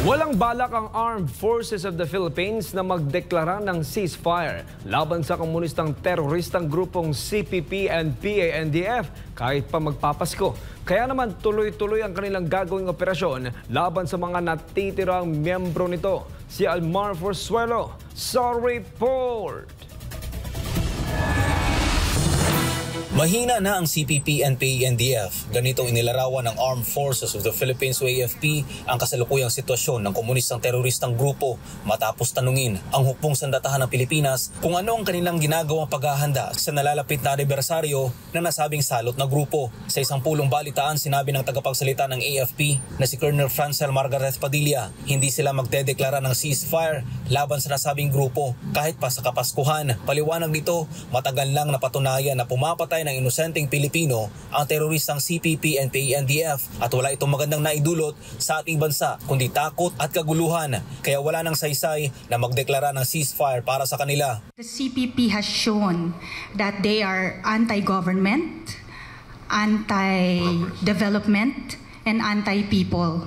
Walang balak ang Armed Forces of the Philippines na magdeklara ng ceasefire laban sa komunistang teroristang grupong CPP and PANDF kahit pa magpapasko. Kaya naman tuloy-tuloy ang kanilang gagawing operasyon laban sa mga natitirang miyembro nito. Si Almar Forzuelo sa report. Mahina na ang CPP and PANDF. Ganito inilarawan ng Armed Forces of the Philippines o AFP ang kasalukuyang sitwasyon ng komunistang teroristang grupo matapos tanungin ang hukbong sandatahan ng Pilipinas kung ano ang kanilang ginagawang paghahanda sa nalalapit na anibersaryo ng nasabing salot na grupo. Sa isang pulong balitaan, sinabi ng tagapagsalita ng AFP na si Colonel Francel Margaret Padilla, hindi sila magdedeklara ng ceasefire laban sa nasabing grupo kahit pa sa Kapaskuhan. Paliwanag nito, matagal lang napatunayan na pumapatay ng inosenteng Pilipino ang teroristang CPP and PANDF at wala itong magandang naidulot sa ating bansa kundi takot at kaguluhan, kaya wala nang saysay na magdeklara ng ceasefire para sa kanila. The CPP has shown that they are anti-government, anti-development, and anti-people.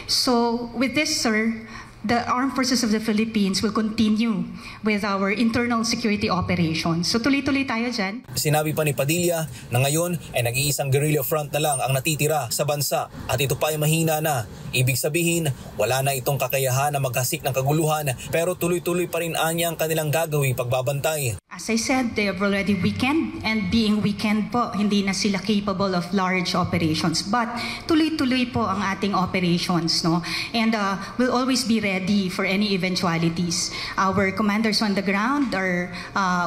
So with this, sir, the Armed Forces of the Philippines will continue with our internal security operations. So tuloy-tuloy tayo dyan. Sinabi pa ni Padilla na ngayon ay nag-iisang guerrilla front na lang ang natitira sa bansa at ito pa ay mahina na. Ibig sabihin, wala na itong kakayahan na maghasik ng kaguluhan pero tuloy-tuloy pa rin anya ang kanilang gagawing pagbabantay. As I said, they have already weakened, and being weakened po, hindi na sila capable of large operations. But tuloy-tuloy po ang ating operations, no? And we'll always be ready for any eventualities. Our commanders on the ground are,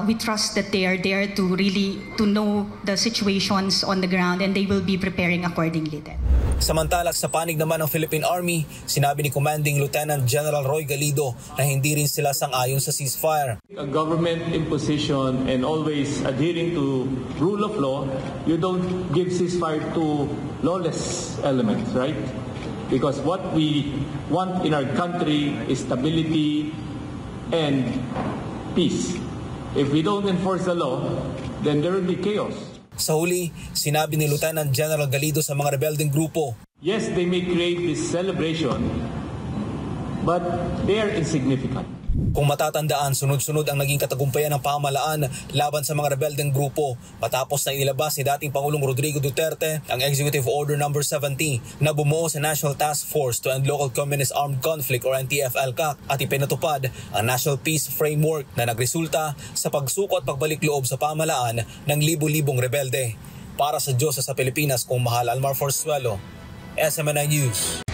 we trust that they are there to really know the situations on the ground, and they will be preparing accordingly then. Samantala sa panig naman ng Philippine Army, sinabi ni Commanding Lieutenant General Roy Galido na hindi rin sila sang-ayon sa ceasefire. A government imposition and always adhering to rule of law, you don't give ceasefire to lawless elements, right? Because what we want in our country is stability and peace. If we don't enforce the law, then there will be chaos. Sa huli, sinabi ni Lieutenant General Galido sa mga rebeldeng grupo, yes, they may create this celebration, but they are insignificant. Kung matatandaan, sunod-sunod ang naging katagumpayan ng pamahalaan laban sa mga rebeldeng grupo matapos na inilabas ni dating Pangulong Rodrigo Duterte ang Executive Order No. 70 na bumuo sa National Task Force to End Local Communist Armed Conflict or NTF-ELCAC at ipinatupad ang National Peace Framework na nagresulta sa pagsuko at pagbalik loob sa pamahalaan ng libu-libong rebelde. Para sa Diyos sa Pilipinas, kung mahal, Almar Forzuelo, SMNI News.